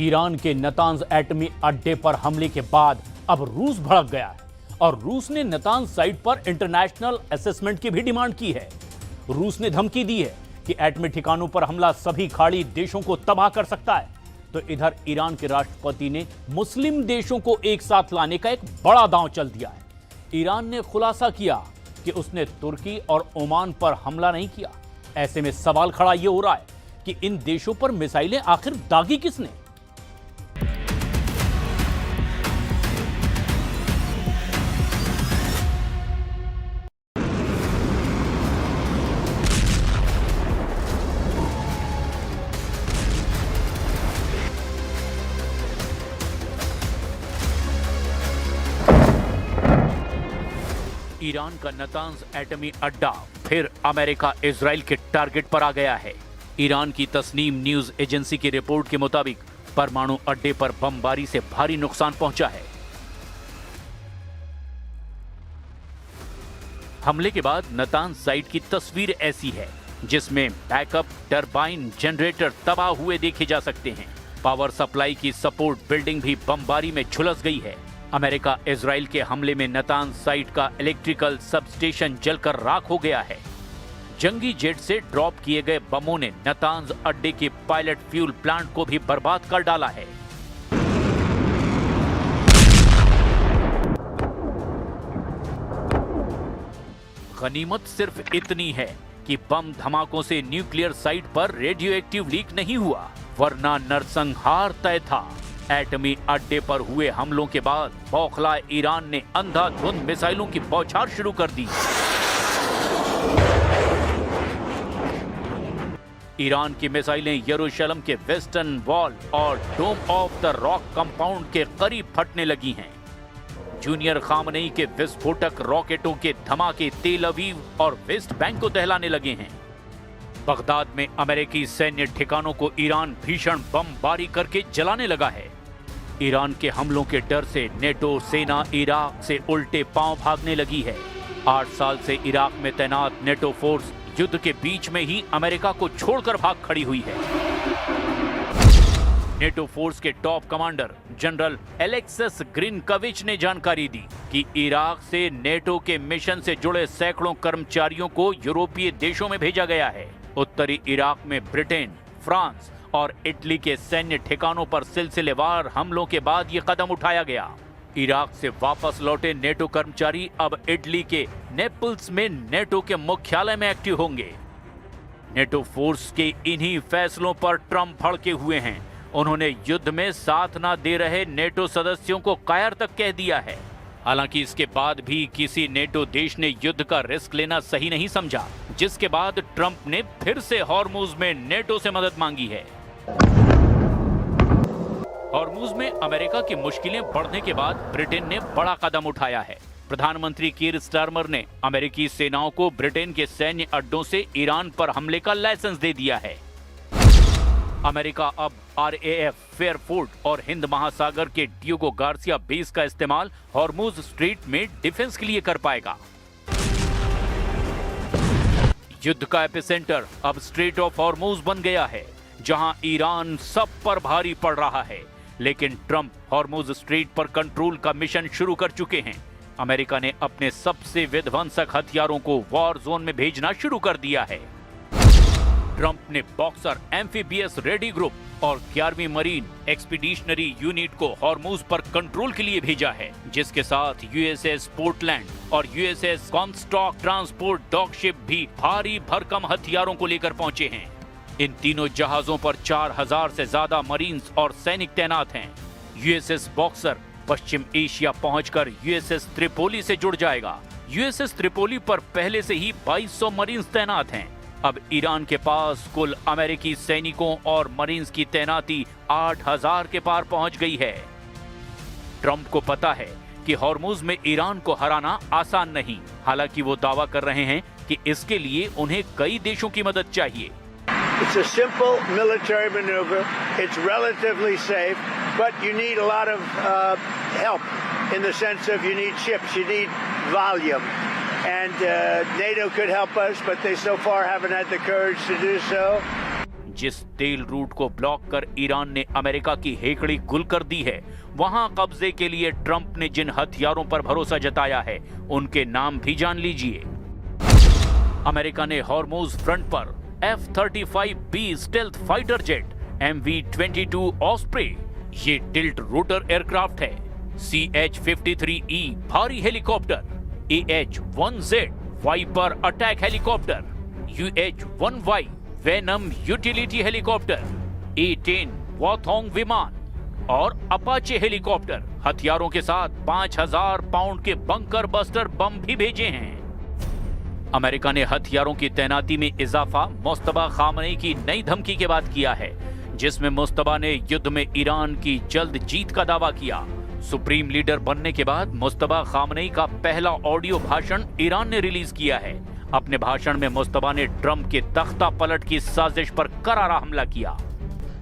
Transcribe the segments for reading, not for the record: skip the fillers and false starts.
Iran के Natanz एटमी अड्डे पर हमले के बाद अब रूस भड़क गया है और रूस ने नतांज साइट पर इंटरनेशनल असेसमेंट की भी डिमांड की है। रूस ने धमकी दी है कि एटमी ठिकानों पर हमला सभी खाड़ी देशों को तबाह कर सकता है। तो इधर ईरान के राष्ट्रपति ने मुस्लिम देशों को एक साथ लाने का एक बड़ा दांव चल दिया है। ईरान ने खुलासा किया कि उसने तुर्की और ओमान पर हमला नहीं किया। ऐसे में सवाल खड़ा यह हो रहा है कि इन देशों पर मिसाइलें आखिर दागी किसने? ईरान का नतांज एटमी अड्डा फिर अमेरिका इजराइल के टारगेट पर आ गया है। ईरान की तस्नीम न्यूज एजेंसी की रिपोर्ट के मुताबिक परमाणु अड्डे पर बमबारी से भारी नुकसान पहुंचा है। हमले के बाद नतांज साइट की तस्वीर ऐसी है जिसमें बैकअप टरबाइन जनरेटर तबाह हुए देखे जा सकते हैं। पावर सप्लाई की सपोर्ट बिल्डिंग भी बमबारी में झुलस गई है। अमेरिका इजराइल के हमले में नतांज साइट का इलेक्ट्रिकल सबस्टेशन जलकर राख हो गया है। जंगी जेट से ड्रॉप किए गए बमों ने नतांज अड्डे के पायलट फ्यूल प्लांट को भी बर्बाद कर डाला है। गनीमत सिर्फ इतनी है कि बम धमाकों से न्यूक्लियर साइट पर रेडियो एक्टिव लीक नहीं हुआ, वरना नरसंहार तय था। एटमी अड्डे पर हुए हमलों के बाद बौखलाए ईरान ने अंधाधुंध मिसाइलों की बौछार शुरू कर दी। ईरान की मिसाइलें यरूशलेम के वेस्टर्न वॉल और डोम ऑफ द रॉक कंपाउंड के करीब फटने लगी हैं। जूनियर खामनेई के विस्फोटक रॉकेटों के धमाके तेल अवीव और वेस्ट बैंक को दहलाने लगे हैं। बगदाद में अमेरिकी सैन्य ठिकानों को ईरान भीषण बमबारी करके जलाने लगा है। ईरान के हमलों के डर से नेटो सेना इराक से उल्टे पांव भागने लगी है। 8 साल से इराक में तैनात नेटो फोर्स युद्ध के बीच में ही अमेरिका को छोड़कर भाग खड़ी हुई है। नेटो फोर्स के टॉप कमांडर जनरल एलेक्सिस ग्रीनकविच ने जानकारी दी कि इराक से नेटो के मिशन से जुड़े सैकड़ों कर्मचारियों को यूरोपीय देशों में भेजा गया है। उत्तरी इराक में ब्रिटेन, फ्रांस और इटली के सैन्य ठिकानों पर सिलसिलेवार हमलों के बाद ये कदम उठाया गया। इराक से वापस लौटे नेटो कर्मचारी अब इटली के नेपल्स में नेटो के मुख्यालय में एक्टिव होंगे। नेटो फोर्स के इन्हीं फैसलों पर ट्रंप भड़के हुए हैं। उन्होंने युद्ध में साथ ना दे रहे नेटो सदस्यों को कायर तक कह दिया है। हालांकि इसके बाद भी किसी नेटो देश ने युद्ध का रिस्क लेना सही नहीं समझा, जिसके बाद ट्रंप ने फिर से हॉर्मुज में नेटो से मदद मांगी है। हॉर्मुज में अमेरिका की मुश्किलें बढ़ने के बाद ब्रिटेन ने बड़ा कदम उठाया है। प्रधानमंत्री कीर स्टारमर ने अमेरिकी सेनाओं को ब्रिटेन के सैन्य अड्डों से ईरान पर हमले का लाइसेंस दे दिया है। अमेरिका अब RAF फेयरफोर्ट और हिंद महासागर के डियोगो गार्सिया बेस का इस्तेमाल हॉर्मुज स्ट्रेट में डिफेंस के लिए कर पाएगा। युद्ध का एपिसेंटर अब स्ट्रेट ऑफ हॉर्मुज बन गया है, जहां ईरान सब पर भारी पड़ रहा है। लेकिन ट्रंप हॉर्मुज स्ट्रेट पर कंट्रोल का मिशन शुरू कर चुके हैं। अमेरिका ने अपने सबसे विध्वंसक हथियारों को वॉर जोन में भेजना शुरू कर दिया है। ट्रंप ने बॉक्सर एम्फीबियस रेडी ग्रुप और 11वीं मरीन एक्सपीडिशनरी यूनिट को हॉर्मुज पर कंट्रोल के लिए भेजा है, जिसके साथ USS पोर्टलैंड और USS कॉमस्टॉक ट्रांसपोर्ट डॉकशिप भी भारी भरकम हथियारों को लेकर पहुंचे हैं। इन तीनों जहाजों पर 4000 से ज्यादा मरीन्स और सैनिक तैनात हैं। USS बॉक्सर पश्चिम एशिया पहुंचकर USS त्रिपोली से जुड़ जाएगा। USS त्रिपोली पर पहले से ही 2200 मरीन्स तैनात हैं। अब ईरान के पास कुल अमेरिकी सैनिकों और मरीन्स की तैनाती 8000 के पार पहुंच गई है। ट्रंप को पता है कि हॉर्मुज में ईरान को हराना आसान नहीं। हालांकि वो दावा कर रहे हैं कि इसके लिए उन्हें कई देशों की मदद चाहिए। It's a simple military maneuver. It's relatively safe, but you need a lot of help in the sense of you need ships, you need volume. And NATO could help us, but they so far haven't had the courage to do so. जिस तेल root को block कर Iran ने America की हेकड़ी गुल कर दी है, वहां कब्जे के लिए ट्रंप ने जिन हथियारों पर भरोसा जताया है, उनके नाम भी जान लीजिए। अमेरिका ने हॉर्मुज फ्रंट पर F-35B stealth fighter jet, MV-22 osprey, ये टिल्ट रोटर एयरक्राफ्ट है, CH-53E भारी helicopter, AH-1Z viper attack helicopter, UH-1Y venom utility helicopter, A-10 वॉथोंग विमान और अपाचे हेलीकॉप्टर हथियारों के साथ 5000 पाउंड के बंकर बस्टर बम भी भेजे हैं। अमेरिका ने हथियारों की तैनाती में इजाफा मुस्तफा खामनेई की नई धमकी के बाद किया है, जिसमें मुस्तफा ने युद्ध में ईरान की जल्द जीत का दावा किया। सुप्रीम लीडर बनने के बाद मुस्तफा खामनेई का पहला ऑडियो भाषण ईरान ने रिलीज किया है। अपने भाषण में मुस्तफा ने ट्रंप के तख्ता पलट की साजिश पर करारा हमला किया।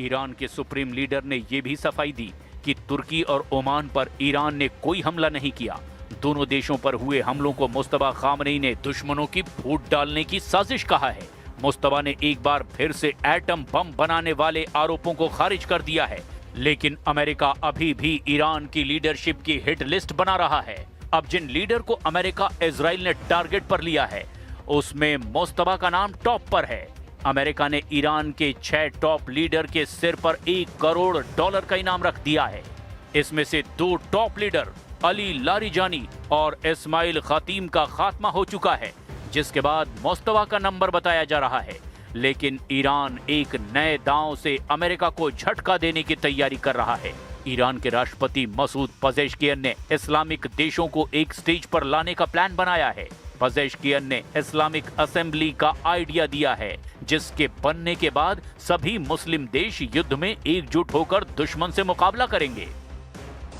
ईरान के सुप्रीम लीडर ने यह भी सफाई दी कि तुर्की और ओमान पर ईरान ने कोई हमला नहीं किया। दोनों देशों पर हुए हमलों को मुस्तफा खामनेई ने दुश्मनों की फूट डालने की साजिश कहा है। मुस्तफा ने एक बार फिर से एटम बम बनाने वाले आरोपों को खारिज कर दिया है, लेकिन अमेरिका अभी भी ईरान की लीडरशिप की हिट लिस्ट बना रहा है। अब जिन लीडर को अमेरिका इजराइल ने टारगेट पर लिया है, उसमें मुस्तफा का नाम टॉप पर है। अमेरिका ने ईरान के 6 टॉप लीडर के सिर पर $1 करोड़ का इनाम रख दिया है। इसमें से 2 टॉप लीडर अली लारिजानी और इस्माइल खतीम का खात्मा हो चुका है, जिसके बाद मुस्तफा का नंबर बताया जा रहा है। लेकिन ईरान एक नए दांव से अमेरिका को झटका देने की तैयारी कर रहा है। ईरान के राष्ट्रपति मसूद पजेश्कियन ने इस्लामिक देशों को एक स्टेज पर लाने का प्लान बनाया है। पजेश्कियन ने इस्लामिक असेंबली का आइडिया दिया है, जिसके बनने के बाद सभी मुस्लिम देश युद्ध में एकजुट होकर दुश्मन से मुकाबला करेंगे।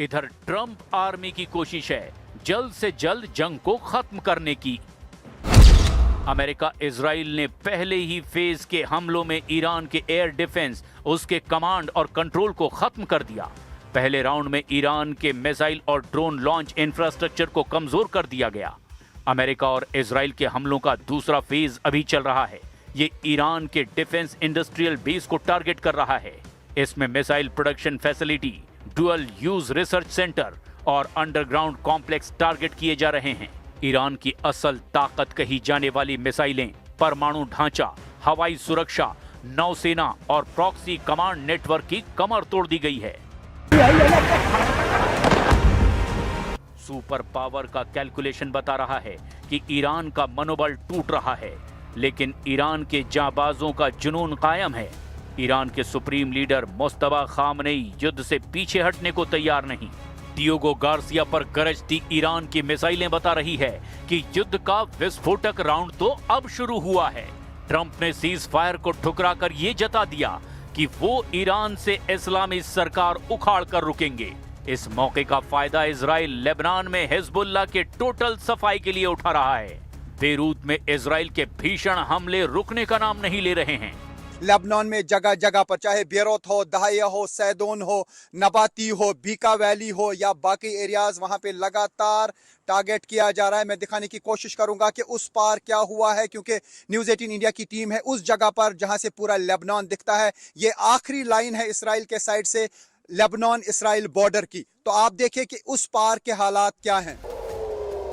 इधर ट्रंप आर्मी की कोशिश है जल्द से जल्द जंग को खत्म करने की। अमेरिका इजराइल ने पहले ही फेज के हमलों में ईरान के एयर डिफेंस, उसके कमांड और कंट्रोल को खत्म कर दिया। पहले राउंड में ईरान के मिसाइल और ड्रोन लॉन्च इंफ्रास्ट्रक्चर को कमजोर कर दिया गया। अमेरिका और इजराइल के हमलों का दूसरा फेज अभी चल रहा है। ये ईरान के डिफेंस इंडस्ट्रियल बेस को टारगेट कर रहा है। इसमें missile production facility, dual use research centre और अंडरग्राउंड कॉम्प्लेक्स टारगेट किए जा रहे हैं। ईरान की असल ताकत कही जाने वाली मिसाइलें, परमाणु ढांचा, हवाई सुरक्षा, नौसेना और प्रॉक्सी कमांड नेटवर्क की कमर तोड़ दी गई है। सुपर पावर का कैलकुलेशन बता रहा है कि ईरान का मनोबल टूट रहा है, लेकिन ईरान के जाबाजों का जुनून कायम है। ईरान के सुप्रीम लीडर मुस्तफा खामनेई युद्ध से पीछे हटने को तैयार नहीं। डियोगो गार्सिया पर गरजती ईरान की मिसाइलें बता रही है कि युद्ध का विस्फोटक राउंड तो अब शुरू हुआ है। ट्रंप ने सीज फायर को ठुकरा कर ये जता दिया कि वो ईरान से इस्लामी सरकार उखाड़ कर रुकेंगे। इस मौके का फायदा इजराइल लेबनान में हिजबुल्लाह के टोटल सफाई के लिए उठा रहा है। बेरूत में इजराइल के भीषण हमले रुकने का नाम नहीं ले रहे हैं। लेबनान में जगह जगह पर, चाहे बेरूत हो, दहाया हो, सैदोन हो, नबाती हो, बीका वैली हो या बाकी एरियाज, वहां पे लगातार टारगेट किया जा रहा है। मैं दिखाने की कोशिश करूंगा कि उस पार क्या हुआ है, क्योंकि न्यूज़ 18 इंडिया की टीम है उस जगह पर जहां से पूरा लेबनान दिखता है। ये आखिरी लाइन है इसराइल के साइड से लेबनान इसराइल बॉर्डर की। तो आप देखिए कि उस पार के हालात क्या हैं।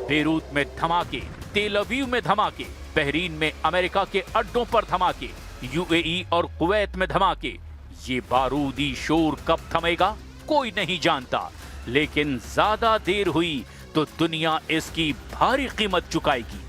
बेरूत में धमाके, तेल अवीव में धमाके, बहरीन में अमेरिका के अड्डों पर धमाके, यूएई और कुवैत में धमाके। ये बारूदी शोर कब थमेगा कोई नहीं जानता, लेकिन ज्यादा देर हुई तो दुनिया इसकी भारी कीमत चुकाएगी।